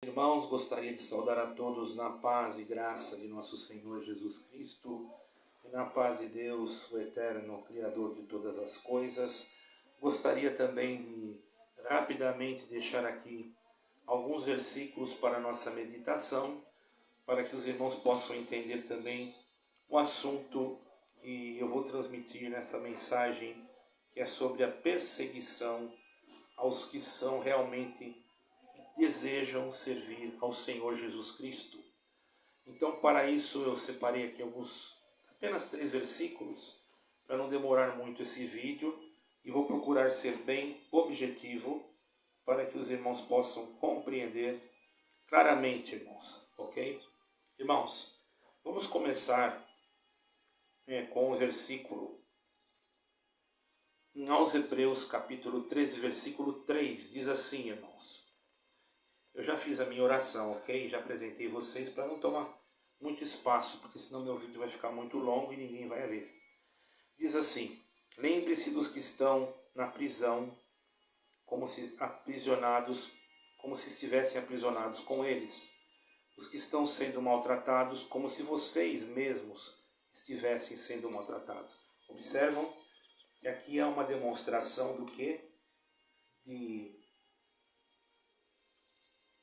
Irmãos, gostaria de saudar a todos na paz e graça de nosso Senhor Jesus Cristo e na paz de Deus, o Eterno, Criador de todas as coisas. Gostaria também de rapidamente deixar aqui alguns versículos para a nossa meditação, para que os irmãos possam entender também o assunto que eu vou transmitir nessa mensagem, que é sobre a perseguição aos que são realmente desejam servir ao Senhor Jesus Cristo. Então, para isso, eu separei aqui apenas 3 versículos, para não demorar muito esse vídeo, e vou procurar ser bem objetivo, para que os irmãos possam compreender claramente, irmãos, ok? Irmãos, vamos começar com o versículo aos Hebreus, capítulo 13, versículo 3, diz assim, irmãos. Eu já fiz a minha oração, ok? Já apresentei vocês para não tomar muito espaço, porque senão meu vídeo vai ficar muito longo e ninguém vai ver. Diz assim: lembre-se dos que estão na prisão, como se estivessem aprisionados com eles. Os que estão sendo maltratados, como se vocês mesmos estivessem sendo maltratados. Observam que aqui há uma demonstração do que? De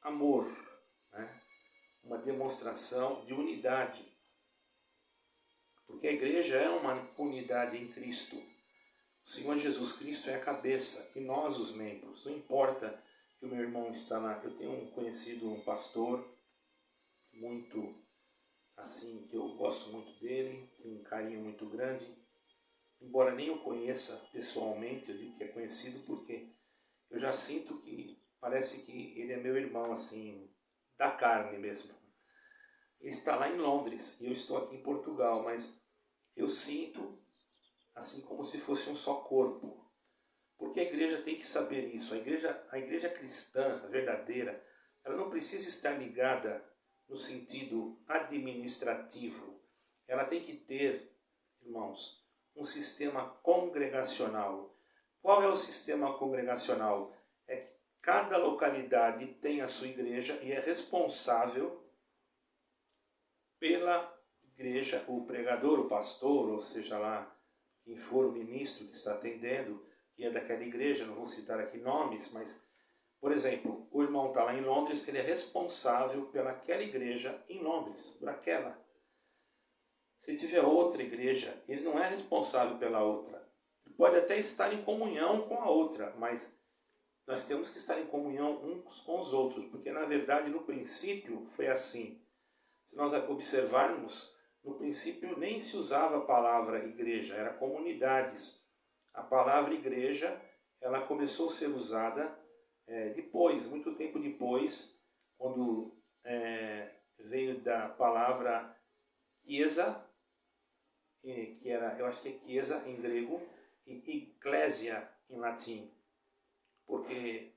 amor, né? Uma demonstração de unidade, porque a igreja é uma unidade em Cristo. O Senhor Jesus Cristo é a cabeça e nós os membros. Não importa que o meu irmão está lá. Eu tenho conhecido um pastor muito assim, que eu gosto muito dele, tenho um carinho muito grande, embora nem o conheça pessoalmente. Eu digo que é conhecido porque eu já sinto que parece que ele é meu irmão, assim, da carne mesmo. Ele está lá em Londres e eu estou aqui em Portugal, mas eu sinto assim como se fosse um só corpo. Porque a igreja tem que saber isso. A igreja cristã, verdadeira, ela não precisa estar ligada no sentido administrativo. Ela tem que ter, irmãos, um sistema congregacional. Qual é o sistema congregacional? É que cada localidade tem a sua igreja e é responsável pela igreja, o pregador, o pastor, ou seja lá, quem for o ministro que está atendendo, que é daquela igreja, não vou citar aqui nomes, mas, por exemplo, o irmão está lá em Londres, ele é responsável pelaquela igreja em Londres, por aquela. Se tiver outra igreja, ele não é responsável pela outra. Ele pode até estar em comunhão com a outra, mas nós temos que estar em comunhão uns com os outros, porque na verdade no princípio foi assim. Se nós observarmos, no princípio nem se usava a palavra igreja, era comunidades. A palavra igreja, ela começou a ser usada depois, muito tempo depois, quando veio da palavra chiesa, que era, eu acho que é chiesa em grego, e ecclesia em latim, porque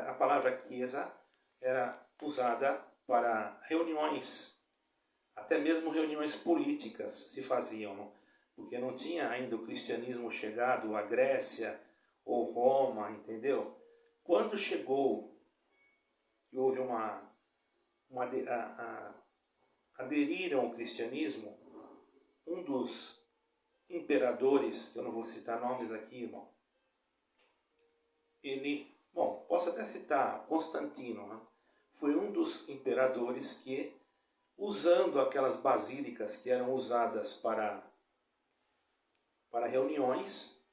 a palavra chiesa era usada para reuniões, até mesmo reuniões políticas se faziam, porque não tinha ainda o cristianismo chegado à Grécia ou Roma, entendeu? Quando chegou e houve aderiram ao cristianismo, um dos imperadores, que eu não vou citar nomes aqui, irmão, posso até citar Constantino, né? Foi um dos imperadores que, usando aquelas basílicas que eram usadas para reuniões,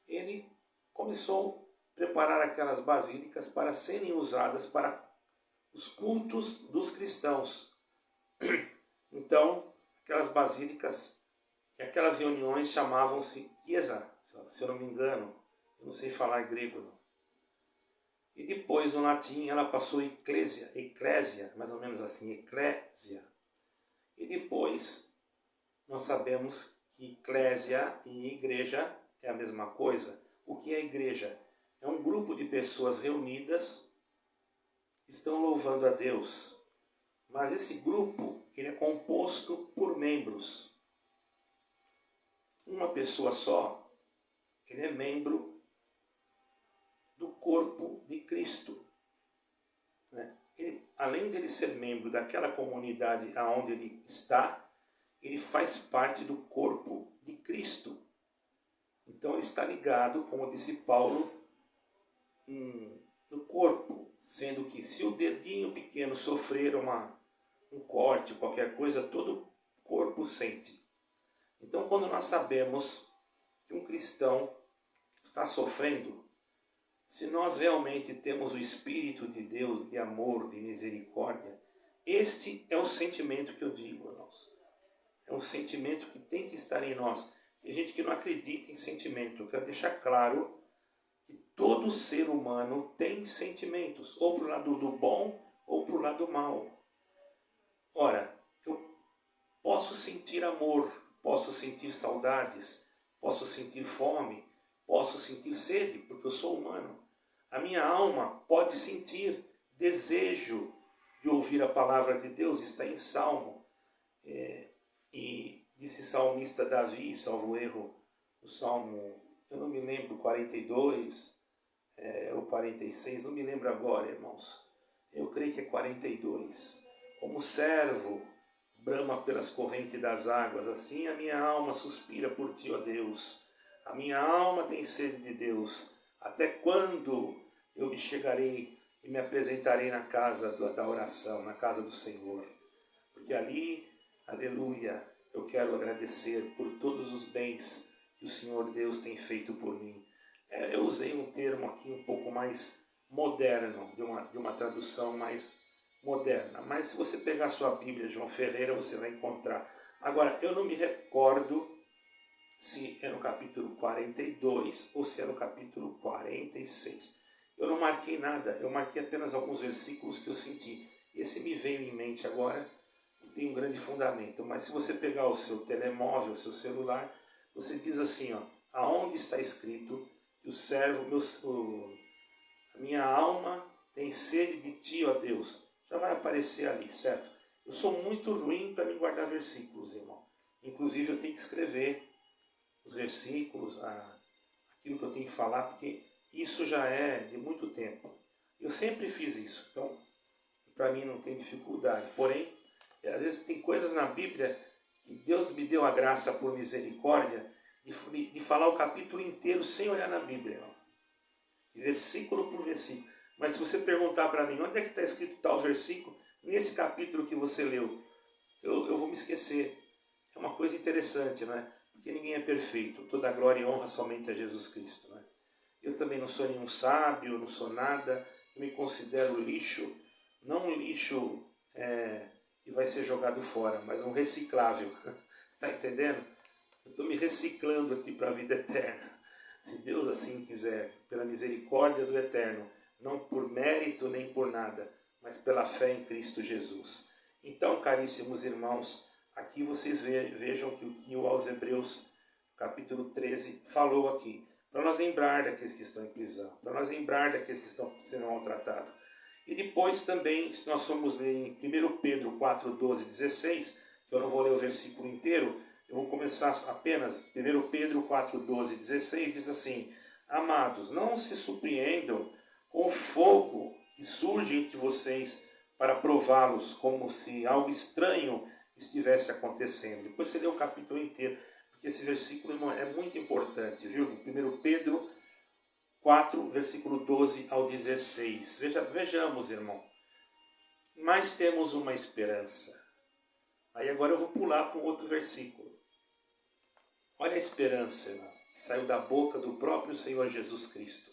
ele começou a preparar aquelas basílicas para serem usadas para os cultos dos cristãos. Então, aquelas basílicas e aquelas reuniões chamavam-se chiesa, se eu não me engano. Eu não sei falar grego, não. E depois, no latim, ela passou eclésia, mais ou menos assim, eclésia. E depois, nós sabemos que eclésia e igreja é a mesma coisa. O que é igreja? É um grupo de pessoas reunidas que estão louvando a Deus. Mas esse grupo, ele é composto por membros. Uma pessoa só, ele é membro do corpo de Cristo. além dele ser membro daquela comunidade aonde ele está, ele faz parte do corpo de Cristo. Então ele está ligado, como disse Paulo, no corpo, sendo que se o dedinho pequeno sofrer um corte, qualquer coisa, todo o corpo sente. Então quando nós sabemos que um cristão está sofrendo, se nós realmente temos o Espírito de Deus, de amor, de misericórdia, este é o sentimento que eu digo, irmãos. É um sentimento que tem que estar em nós. Tem gente que não acredita em sentimento. Eu quero deixar claro que todo ser humano tem sentimentos, ou para o lado do bom ou para o lado do mal. Ora, eu posso sentir amor, posso sentir saudades, posso sentir fome, posso sentir sede, porque eu sou humano. A minha alma pode sentir desejo de ouvir a palavra de Deus, está em Salmo. E disse salmista Davi, salvo erro, o Salmo, eu não me lembro, 42 ou 46, não me lembro agora, irmãos. Eu creio que é 42. Como servo brama pelas correntes das águas, assim a minha alma suspira por ti, ó Deus. A minha alma tem sede de Deus. Até quando eu me chegarei e me apresentarei na casa da oração, na casa do Senhor? Porque ali, aleluia, eu quero agradecer por todos os bens que o Senhor Deus tem feito por mim. Eu usei um termo aqui um pouco mais moderno, de uma tradução mais moderna. Mas se você pegar a sua Bíblia, João Ferreira, você vai encontrar. Agora, eu não me recordo se é no capítulo 42 ou se é no capítulo 46. Eu não marquei nada, eu marquei apenas alguns versículos que eu senti. Esse me veio em mente agora e tem um grande fundamento. Mas se você pegar o seu telemóvel, o seu celular, você diz assim, ó, aonde está escrito que o servo, a minha alma tem sede de ti, ó Deus. Já vai aparecer ali, certo? Eu sou muito ruim para me guardar versículos, irmão. Inclusive eu tenho que escrever os versículos, aquilo que eu tenho que falar, porque isso já é de muito tempo. Eu sempre fiz isso, então para mim não tem dificuldade. Porém, às vezes tem coisas na Bíblia que Deus me deu a graça por misericórdia de falar o capítulo inteiro sem olhar na Bíblia, irmão. Versículo por versículo. Mas se você perguntar para mim, onde é que está escrito tal versículo, nesse capítulo que você leu, eu vou me esquecer. É uma coisa interessante, não é? Porque ninguém é perfeito. Toda glória e honra somente a Jesus Cristo, não é? Eu também não sou nenhum sábio, não sou nada. Eu me considero lixo, não um lixo que vai ser jogado fora, mas um reciclável. Está entendendo? Eu estou me reciclando aqui para a vida eterna. Se Deus assim quiser, pela misericórdia do Eterno, não por mérito nem por nada, mas pela fé em Cristo Jesus. Então, caríssimos irmãos, aqui vocês vejam que o que aos Hebreus, capítulo 13, falou aqui. Para nós lembrar daqueles que estão em prisão, para nós lembrar daqueles que estão sendo maltratados. E depois também, se nós formos ler em 1 Pedro 4, 12, 16, que eu não vou ler o versículo inteiro, eu vou começar apenas, 1 Pedro 4, 12, 16, diz assim, amados, não se surpreendam com o fogo que surge entre vocês para prová-los, como se algo estranho estivesse acontecendo. Depois você lê o capítulo inteiro, porque esse versículo, irmão, é muito importante, viu? 1 Pedro 4, versículo 12 ao 16. Vejamos, irmão. Mas temos uma esperança. Aí agora eu vou pular para um outro versículo. Olha a esperança, irmão, que saiu da boca do próprio Senhor Jesus Cristo.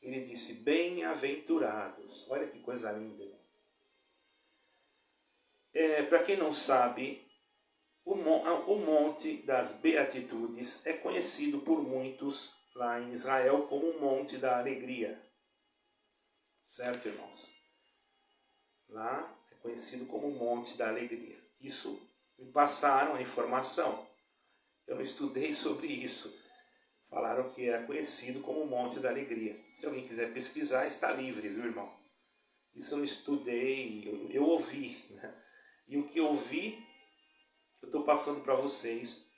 Ele disse, bem-aventurados. Olha que coisa linda, irmão. Para quem não sabe, o Monte das Beatitudes é conhecido por muitos lá em Israel como o Monte da Alegria. Certo, irmãos? Lá é conhecido como o Monte da Alegria. Isso me passaram a informação. Eu não estudei sobre isso. Falaram que é conhecido como o Monte da Alegria. Se alguém quiser pesquisar, está livre, viu, irmão? Isso eu não estudei, eu ouvi, né? E o que eu ouvi, eu estou passando para vocês,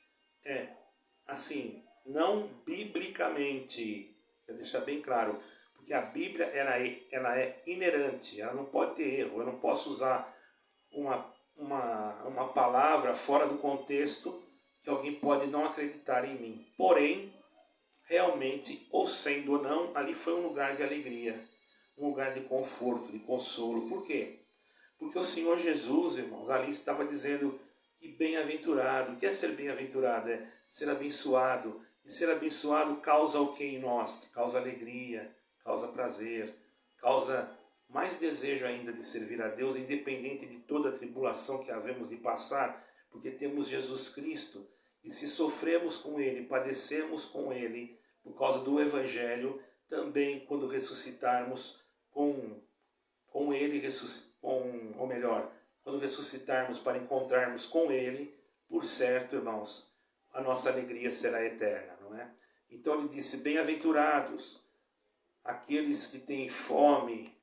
assim, não biblicamente, quero deixar bem claro, porque Porque a Bíblia ela é inerente, ela não pode ter erro. Eu não posso usar uma palavra fora do contexto que alguém pode não acreditar em mim. Porém, realmente, ou sendo ou não, ali foi um lugar de alegria, um lugar de conforto, de consolo. Por quê? Porque o Senhor Jesus, irmãos, ali estava dizendo que bem-aventurado, o que é ser bem-aventurado? É ser abençoado. E ser abençoado causa o que em nós? Causa alegria, causa prazer, causa mais desejo ainda de servir a Deus, independente de toda a tribulação que havemos de passar, porque temos Jesus Cristo. E se sofremos com Ele, padecemos com Ele, por causa do Evangelho, também quando ressuscitarmos com Ele, ou melhor, quando ressuscitarmos para encontrarmos com Ele, por certo, irmãos, a nossa alegria será eterna, não é? Então ele disse, bem-aventurados aqueles que têm fome,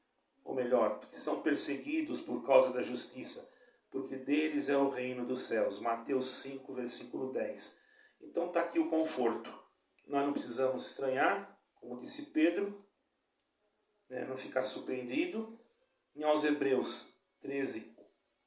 ou melhor, que são perseguidos por causa da justiça, porque deles é o reino dos céus. Mateus 5, versículo 10. Então está aqui o conforto. Nós não precisamos estranhar, como disse Pedro, né, não ficar surpreendido. Em aos Hebreus 13,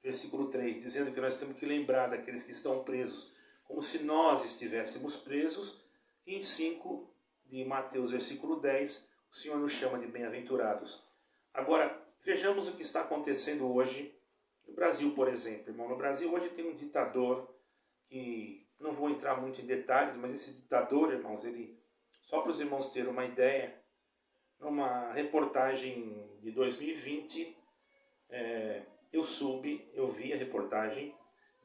versículo 3, dizendo que nós temos que lembrar daqueles que estão presos, como se nós estivéssemos presos. E em 5 de Mateus, versículo 10, o Senhor nos chama de bem-aventurados. Agora, vejamos o que está acontecendo hoje no Brasil, por exemplo. Irmão, no Brasil hoje tem um ditador que, não vou entrar muito em detalhes, mas esse ditador, irmãos, ele, só para os irmãos terem uma ideia, numa reportagem de 2020, eu vi a reportagem,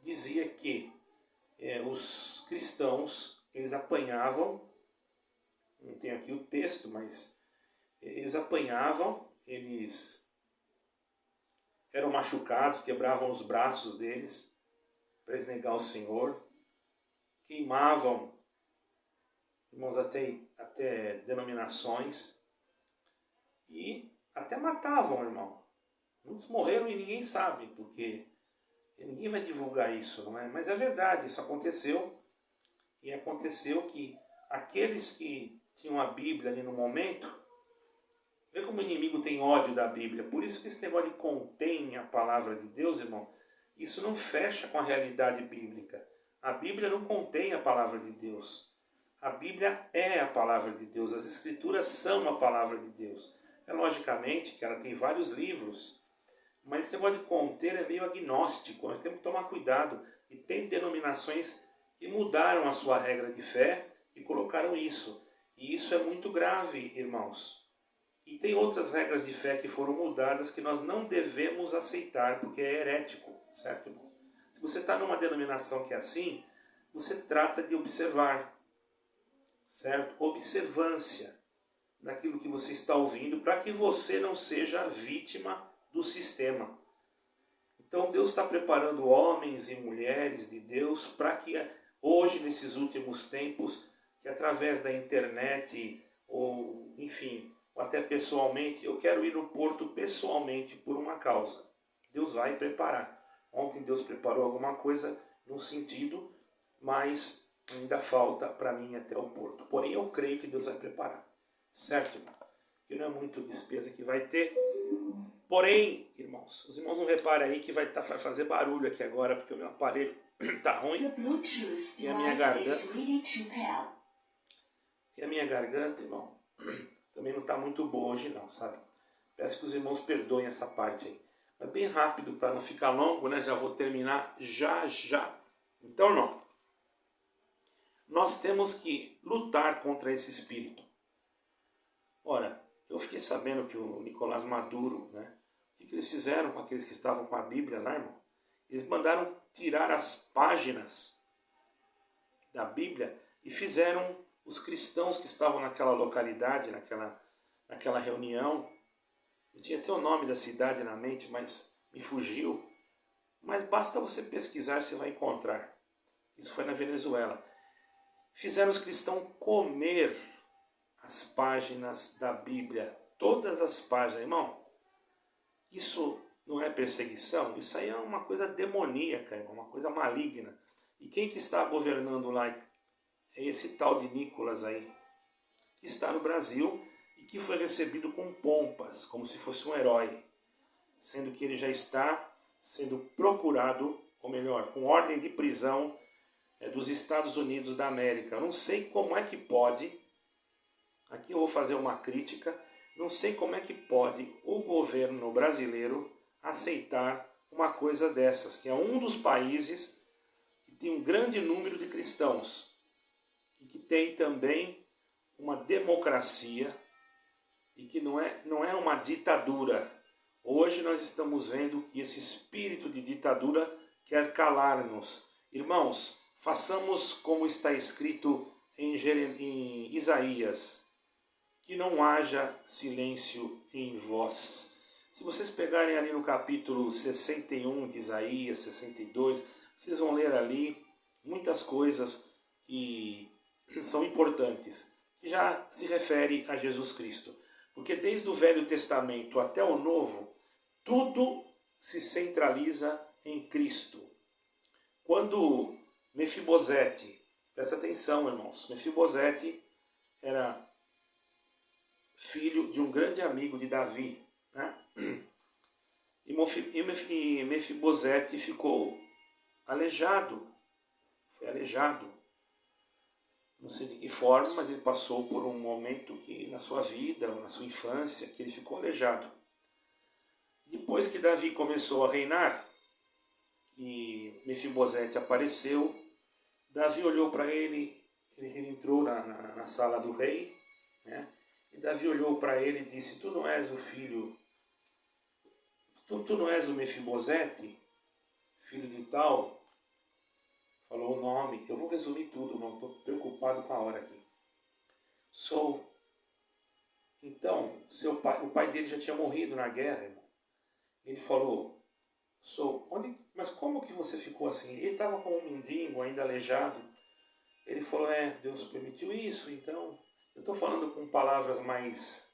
dizia que os cristãos, eles apanhavam, não tem aqui o texto, mas eles apanhavam, eles eram machucados, quebravam os braços deles para eles negar o Senhor, queimavam, irmãos, até denominações, e até matavam, irmão. Muitos morreram e ninguém sabe, porque ninguém vai divulgar isso, não é? Mas é verdade, isso aconteceu. E aconteceu que aqueles que tinham a Bíblia ali no momento, vê como o inimigo tem ódio da Bíblia. Por isso que esse negócio de contém a palavra de Deus, irmão, isso não fecha com a realidade bíblica. A Bíblia não contém a palavra de Deus. A Bíblia é a palavra de Deus. As Escrituras são a palavra de Deus. É logicamente que ela tem vários livros, mas esse negócio de conter é meio agnóstico. Nós temos que tomar cuidado. E tem denominações que mudaram a sua regra de fé e colocaram isso. E isso é muito grave, irmãos. E tem outras regras de fé que foram mudadas que nós não devemos aceitar, porque é herético, certo, irmão? Se você está numa denominação que é assim, você trata de observar, certo? Observância daquilo que você está ouvindo, para que você não seja vítima do sistema. Então Deus está preparando homens e mulheres de Deus para que hoje, nesses últimos tempos, que através da internet, ou enfim, ou até pessoalmente, eu quero ir no porto pessoalmente por uma causa. Deus vai preparar. Ontem Deus preparou alguma coisa num sentido, mas ainda falta para mim até o porto. Porém, eu creio que Deus vai preparar. Certo, irmão? Que não é muito despesa que vai ter. Porém, irmãos, os irmãos não reparem aí que vai fazer barulho aqui agora, porque o meu aparelho está ruim. E a minha garganta, irmão, também não está muito boa hoje não, sabe? Peço que os irmãos perdoem essa parte aí. Mas bem rápido, para não ficar longo, né? Já vou terminar já. Então, irmão, nós temos que lutar contra esse espírito. Ora, eu fiquei sabendo que o Nicolás Maduro, né? O que eles fizeram com aqueles que estavam com a Bíblia lá, irmão? Eles mandaram tirar as páginas da Bíblia e fizeram os cristãos que estavam naquela localidade, naquela reunião. Eu tinha até o nome da cidade na mente, mas me fugiu. Mas basta você pesquisar, você vai encontrar. Isso foi na Venezuela. Fizeram os cristãos comer as páginas da Bíblia. Todas as páginas, irmão. Isso não é perseguição? Isso aí é uma coisa demoníaca, irmão, uma coisa maligna. E quem que está governando lá é esse tal de Nicolás aí, que está no Brasil e que foi recebido com pompas, como se fosse um herói, sendo que ele já está sendo procurado, ou melhor, com ordem de prisão dos Estados Unidos da América. Eu não sei como é que pode, aqui eu vou fazer uma crítica, não sei como é que pode o governo brasileiro aceitar uma coisa dessas, que é um dos países que tem um grande número de cristãos e que tem também uma democracia e que não é uma ditadura. Hoje nós estamos vendo que esse espírito de ditadura quer calar-nos. Irmãos, façamos como está escrito em Isaías, que não haja silêncio em vós. Se vocês pegarem ali no capítulo 61 de Isaías, 62, vocês vão ler ali muitas coisas que são importantes, que já se refere a Jesus Cristo. Porque desde o Velho Testamento até o Novo, tudo se centraliza em Cristo. Quando Mefibosete, presta atenção, irmãos, Mefibosete era filho de um grande amigo de Davi, né? E Mefibosete ficou aleijado, foi aleijado, não sei de que forma, mas ele passou por um momento que na sua vida, na sua infância, que ele ficou aleijado. Depois que Davi começou a reinar, e Mefibosete apareceu, Davi olhou para ele, ele entrou na sala do rei, né? E Davi olhou para ele e disse: tu não és o filho, tu não és o Mefibosete, filho de tal? Falou o nome. Eu vou resumir tudo, não estou preocupado com a hora aqui. Sou. Então, o pai dele já tinha morrido na guerra, irmão. Ele falou: sou. Mas como que você ficou assim? Ele estava com um mendigo, ainda aleijado. Ele falou: Deus permitiu isso, então. Eu estou falando com palavras mais,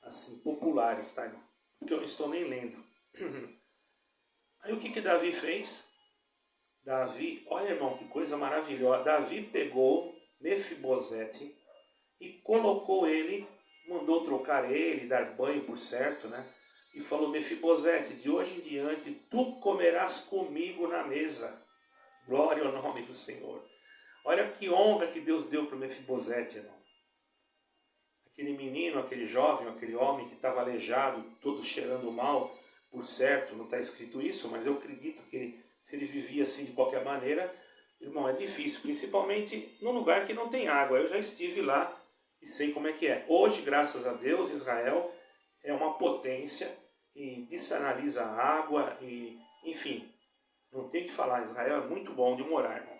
assim, populares, tá, irmão? Porque eu não estou nem lendo. Aí o que Davi fez? Davi, olha, irmão, que coisa maravilhosa. Davi pegou Mefibosete e colocou ele, mandou trocar ele, dar banho, por certo, né? E falou: Mefibosete, de hoje em diante tu comerás comigo na mesa. Glória ao nome do Senhor. Olha que honra que Deus deu para Mefibosete, irmão. Aquele menino, aquele jovem, aquele homem que estava aleijado, todo cheirando mal, por certo, não está escrito isso, mas eu acredito que se ele vivia assim de qualquer maneira, irmão, é difícil, principalmente num lugar que não tem água. Eu já estive lá e sei como é que é. Hoje, graças a Deus, Israel é uma potência e dessanaliza a água e, enfim, não tem que falar, Israel é muito bom de morar, irmão.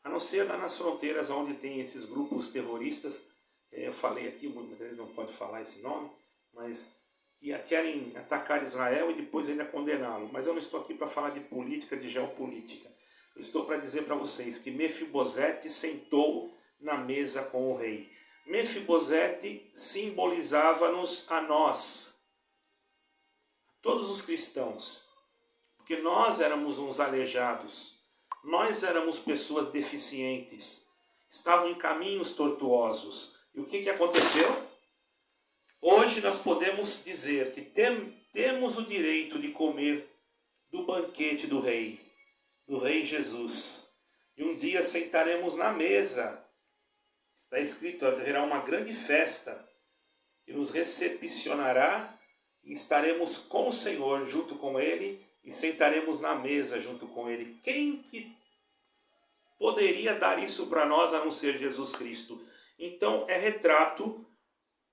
A não ser lá nas fronteiras onde tem esses grupos terroristas, eu falei aqui, muitas vezes não pode falar esse nome, mas que querem atacar Israel e depois ainda condená-lo. Mas eu não estou aqui para falar de política, de geopolítica. Eu estou para dizer para vocês que Mefibosete sentou na mesa com o rei. Mefibosete simbolizava-nos a nós, todos os cristãos, porque nós éramos uns aleijados, nós éramos pessoas deficientes, estavam em caminhos tortuosos. E o que aconteceu? Hoje nós podemos dizer que temos o direito de comer do banquete do Rei Jesus. E um dia sentaremos na mesa. Está escrito, haverá uma grande festa que nos recepcionará e estaremos com o Senhor junto com Ele e sentaremos na mesa junto com Ele. Quem que poderia dar isso para nós a não ser Jesus Cristo? Então é retrato,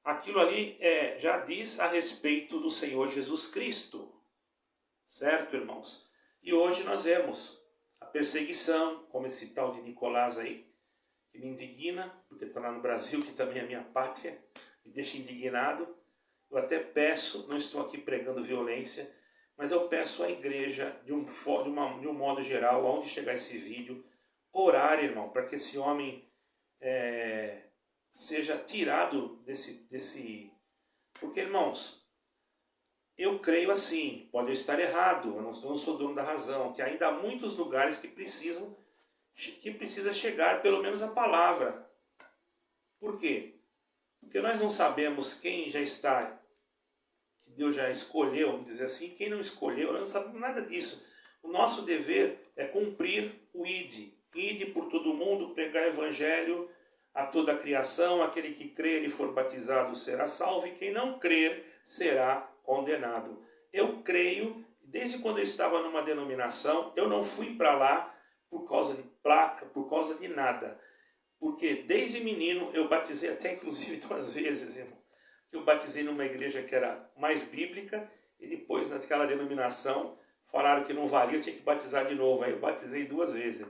aquilo ali já diz a respeito do Senhor Jesus Cristo. Certo, irmãos? E hoje nós vemos a perseguição, como esse tal de Nicolás aí, que me indigna, porque está lá no Brasil, que também é minha pátria, me deixa indignado. Eu até peço, não estou aqui pregando violência, mas eu peço à igreja, de um modo geral, aonde chegar esse vídeo, orar, irmão, para que esse homem seja tirado desse... Porque, irmãos, eu creio assim, pode eu estar errado, eu não sou dono da razão, que ainda há muitos lugares que precisa chegar pelo menos a palavra. Por quê? Porque Porque nós não sabemos quem já está, que Deus já escolheu, vamos dizer assim, quem não escolheu, nós não sabemos nada disso. O nosso dever é cumprir o ID. ID por todo mundo, pregar o evangelho a toda a criação, aquele que crer e for batizado será salvo, e quem não crer será condenado. Eu creio, desde quando eu estava numa denominação, eu não fui para lá por causa de placa, por causa de nada. Porque desde menino eu batizei até inclusive 2 vezes, irmão. Eu batizei numa igreja que era mais bíblica, e depois naquela denominação falaram que não valia, eu tinha que batizar de novo. Aí eu batizei 2 vezes.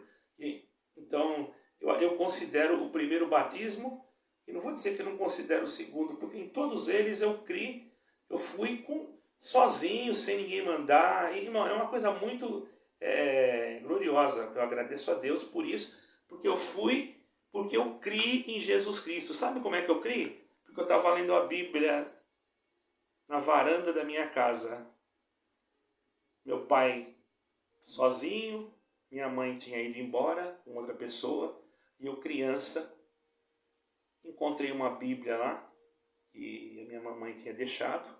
Então eu considero o primeiro batismo, e não vou dizer que eu não considero o segundo, porque em todos eles eu criei, eu fui sozinho, sem ninguém mandar. E, irmão, é uma coisa muito gloriosa. Eu agradeço a Deus por isso, porque eu criei em Jesus Cristo. Sabe como é que eu criei? Porque eu estava lendo a Bíblia na varanda da minha casa. Meu pai sozinho, minha mãe tinha ido embora com outra pessoa, e eu criança encontrei uma Bíblia lá, que a minha mamãe tinha deixado.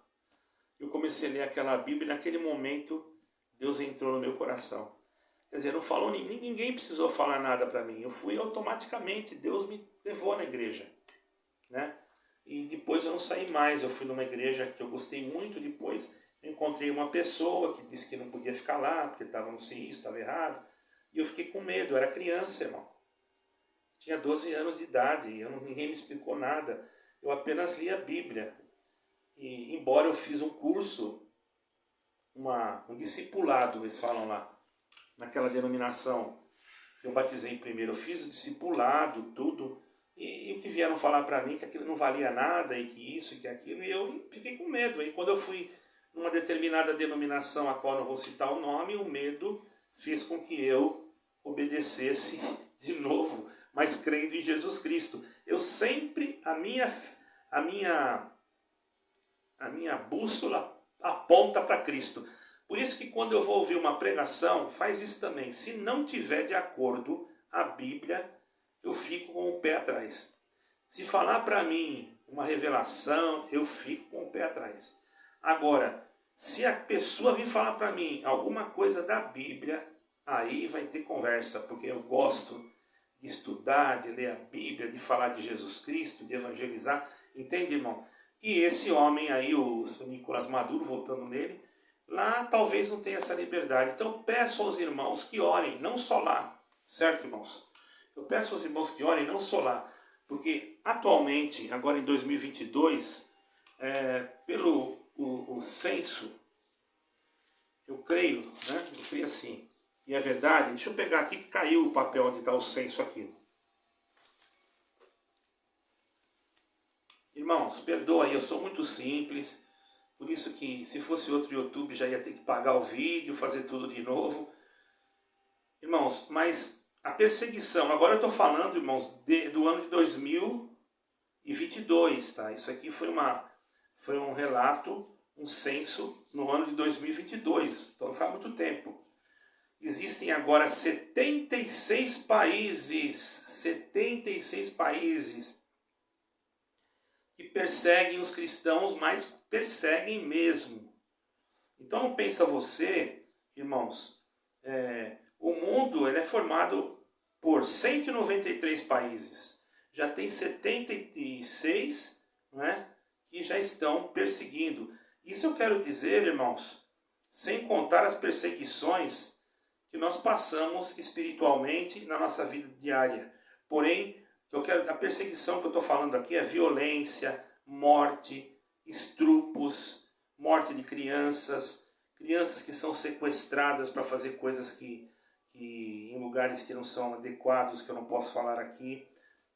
Eu comecei a ler aquela Bíblia, e naquele momento Deus entrou no meu coração. Quer dizer, não falou, ninguém precisou falar nada para mim. Eu fui automaticamente, Deus me levou na igreja, né? E depois eu não saí mais. Eu fui numa igreja que eu gostei muito. Depois eu encontrei uma pessoa que disse que não podia ficar lá, porque estava no isso, estava errado. E eu fiquei com medo, eu era criança, irmão. Tinha 12 anos de idade, ninguém me explicou nada. Eu apenas li a Bíblia. E embora eu fiz um curso, um discipulado, eles falam lá, naquela denominação que eu batizei primeiro, eu fiz o discipulado, tudo, e o que vieram falar para mim que aquilo não valia nada, e que isso, e que aquilo, e eu fiquei com medo. Aí quando eu fui numa determinada denominação, a qual não vou citar o nome, o medo fez com que eu obedecesse de novo, mas crendo em Jesus Cristo. Eu sempre, a minha bússola aponta para Cristo. Por isso que quando eu vou ouvir uma pregação, faz isso também. Se não tiver de acordo a Bíblia, eu fico com o pé atrás. Se falar para mim uma revelação, eu fico com o pé atrás. Agora, se a pessoa vir falar para mim alguma coisa da Bíblia, aí vai ter conversa, porque eu gosto de estudar, de ler a Bíblia, de falar de Jesus Cristo, de evangelizar. Entende, irmão? E esse homem aí, o Nicolás Maduro, voltando nele, lá talvez não tenha essa liberdade. Então eu peço aos irmãos que orem, não só lá. Certo, irmãos? Eu peço aos irmãos que orem, não só lá. Porque atualmente, agora em 2022, pelo o censo, eu creio, né? Eu creio assim. E é verdade, deixa eu pegar aqui, caiu o papel onde está o censo aqui. Irmãos, perdoa aí, eu sou muito simples. Por isso que se fosse outro YouTube já ia ter que pagar o vídeo, fazer tudo de novo. Irmãos, mas a perseguição, agora eu estou falando, irmãos, do ano de 2022, tá? Isso aqui foi um relato, um censo no ano de 2022, então não faz muito tempo. Existem agora 76 países que perseguem os cristãos, mas perseguem mesmo. Então não pensa você, irmãos, o mundo ele é formado por 193 países. Já tem 76, né, que já estão perseguindo. Isso eu quero dizer, irmãos, sem contar as perseguições que nós passamos espiritualmente na nossa vida diária. Porém, a perseguição que eu estou falando aqui é violência, morte, estrupos, morte de crianças que são sequestradas para fazer coisas que em lugares que não são adequados, que eu não posso falar aqui.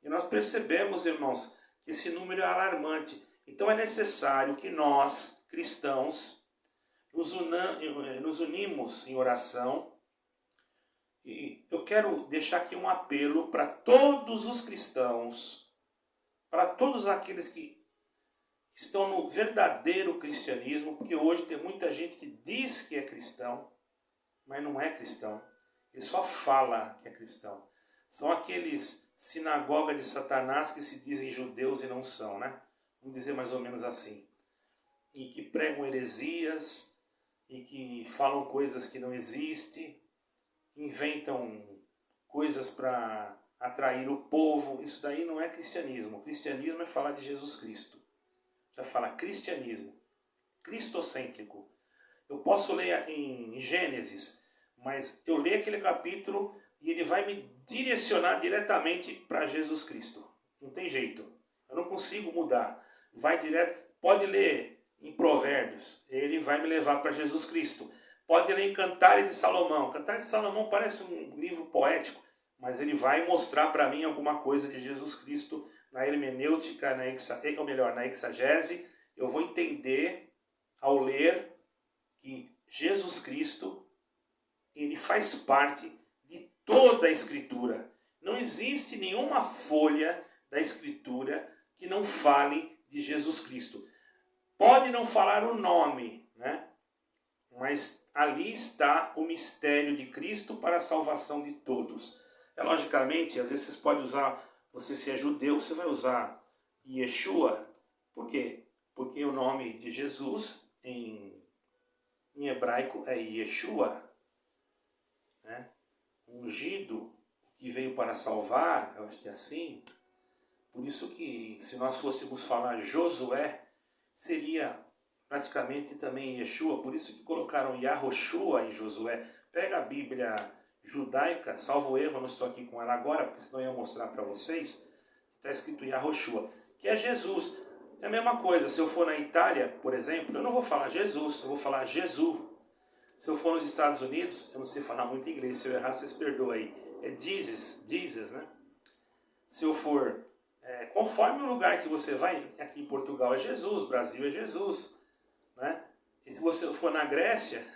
E nós percebemos, irmãos, que esse número é alarmante. Então é necessário que nós, cristãos, nos unimos em oração. E eu quero deixar aqui um apelo para todos os cristãos, para todos aqueles que estão no verdadeiro cristianismo, porque hoje tem muita gente que diz que é cristão, mas não é cristão. Ele só fala que é cristão. São aqueles sinagoga de Satanás que se dizem judeus e não são, né? vamos dizer mais ou menos assim, e que pregam heresias, e que falam coisas que não existem, inventam coisas para atrair o povo. Isso daí não é cristianismo. O cristianismo é falar de Jesus Cristo. Já fala cristianismo, cristocêntrico. Eu posso ler em Gênesis, mas eu leio aquele capítulo e ele vai me direcionar diretamente para Jesus Cristo. Não tem jeito. Eu não consigo mudar. Vai direto. Pode ler em Provérbios, ele vai me levar para Jesus Cristo. Pode ler em Cantares de Salomão. Cantares de Salomão parece um livro poético, mas ele vai mostrar para mim alguma coisa de Jesus Cristo na hermenêutica, ou melhor, na exegese. Eu vou entender ao ler que Jesus Cristo, ele faz parte de toda a Escritura. Não existe nenhuma folha da Escritura que não fale de Jesus Cristo. Pode não falar o nome, né? Mas ali está o mistério de Cristo para a salvação de todos. Logicamente, às vezes você pode usar, você se é judeu, você vai usar Yeshua. Por quê? Porque o nome de Jesus em hebraico é Yeshua, né? Ungido, que veio para salvar, eu acho que é assim. Por isso que, se nós fôssemos falar Josué, seria praticamente também Yeshua. Por isso que colocaram Yahoshua em Josué. Pega a Bíblia judaica, salvo erro, eu não estou aqui com ela agora, porque senão eu ia mostrar para vocês, está escrito Yahoshua, que é Jesus. É a mesma coisa, se eu for na Itália, por exemplo, eu não vou falar Jesus, eu vou falar Jesus. Se eu for nos Estados Unidos, eu não sei falar muito inglês, se eu errar, vocês perdoam aí. É Jesus, né? Se eu for, conforme o lugar que você vai, aqui em Portugal é Jesus, Brasil é Jesus, né? E se você for na Grécia,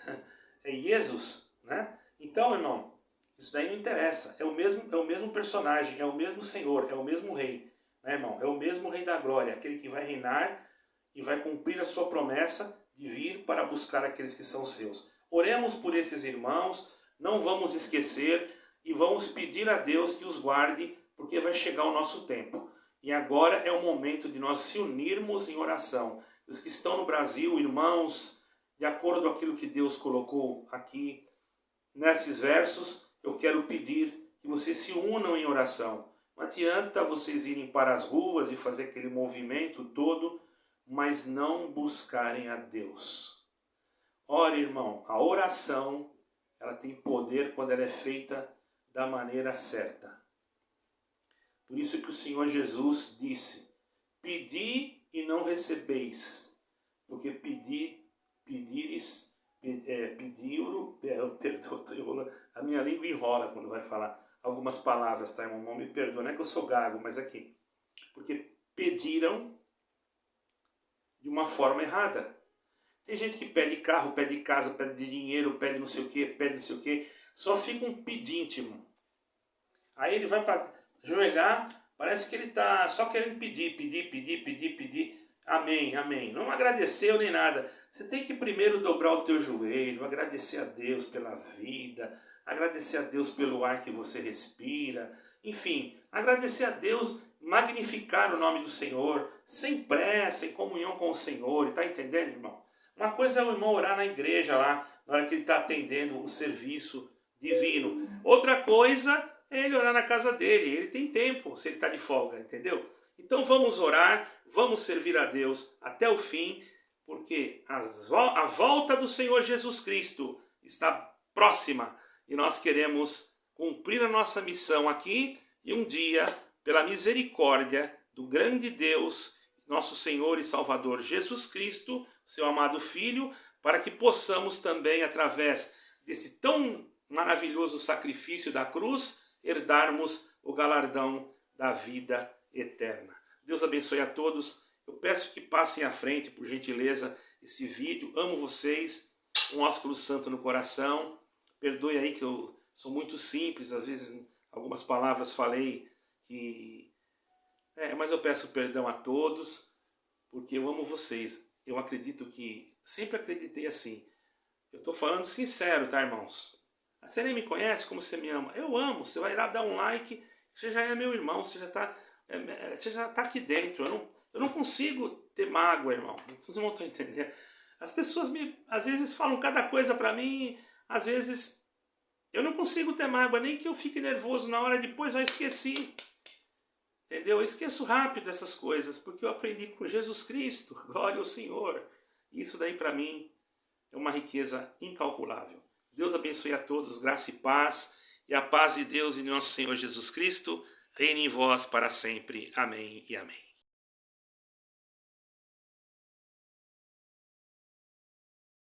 é Jesus, né? Então, irmão, isso daí não interessa. É o mesmo personagem, é o mesmo Senhor, é o mesmo Rei, né, irmão? É o mesmo Rei da Glória, aquele que vai reinar e vai cumprir a sua promessa de vir para buscar aqueles que são seus. Oremos por esses irmãos, não vamos esquecer e vamos pedir a Deus que os guarde, porque vai chegar o nosso tempo. E agora é o momento de nós se unirmos em oração. Os que estão no Brasil, irmãos, de acordo com aquilo que Deus colocou aqui nesses versos, eu quero pedir que vocês se unam em oração. Não adianta vocês irem para as ruas e fazer aquele movimento todo, mas não buscarem a Deus. Ora, irmão, a oração, ela tem poder quando ela é feita da maneira certa. Por isso que o Senhor Jesus disse, pedi e não recebeis, porque a minha língua enrola quando vai falar algumas palavras, tá, irmão? Não me perdoa, não é que eu sou gago, mas aqui, porque pediram de uma forma errada. Tem gente que pede carro, pede casa, pede dinheiro, pede não sei o que, pede não sei o que, só fica um pedíntimo. Aí ele vai para ajoelhar, parece que ele está só querendo pedir. Amém, amém. Não agradeceu nem nada. Você tem que primeiro dobrar o teu joelho, agradecer a Deus pela vida, agradecer a Deus pelo ar que você respira, enfim, agradecer a Deus, magnificar o nome do Senhor, sem pressa, em comunhão com o Senhor, está entendendo, irmão? Uma coisa é o irmão orar na igreja lá, na hora que ele está atendendo o serviço divino. Outra coisa é ele orar na casa dele, ele tem tempo, se ele está de folga, entendeu? Então vamos orar, vamos servir a Deus até o fim, porque a volta do Senhor Jesus Cristo está próxima e nós queremos cumprir a nossa missão aqui e um dia, pela misericórdia do grande Deus, nosso Senhor e Salvador Jesus Cristo, seu amado Filho, para que possamos também, através desse tão maravilhoso sacrifício da cruz, herdarmos o galardão da vida eterna. Deus abençoe a todos. Eu peço que passem à frente, por gentileza, esse vídeo. Amo vocês. Um ósculo santo no coração. Perdoe aí que eu sou muito simples. Às vezes, algumas palavras falei que... mas eu peço perdão a todos, porque eu amo vocês. Eu acredito que... Sempre acreditei assim. Eu estou falando sincero, tá, irmãos? Você nem me conhece como você me ama. Eu amo. Você vai lá dar um like. Você já é meu irmão. Você já está aqui dentro. Eu não consigo ter mágoa, irmão. Vocês não estão entendendo. As pessoas às vezes falam cada coisa para mim, às vezes eu não consigo ter mágoa, nem que eu fique nervoso na hora, depois eu esqueci. Entendeu? Eu esqueço rápido essas coisas, porque eu aprendi com Jesus Cristo, glória ao Senhor. Isso daí para mim é uma riqueza incalculável. Deus abençoe a todos, graça e paz, e a paz de Deus e nosso Senhor Jesus Cristo reine em vós para sempre. Amém e amém.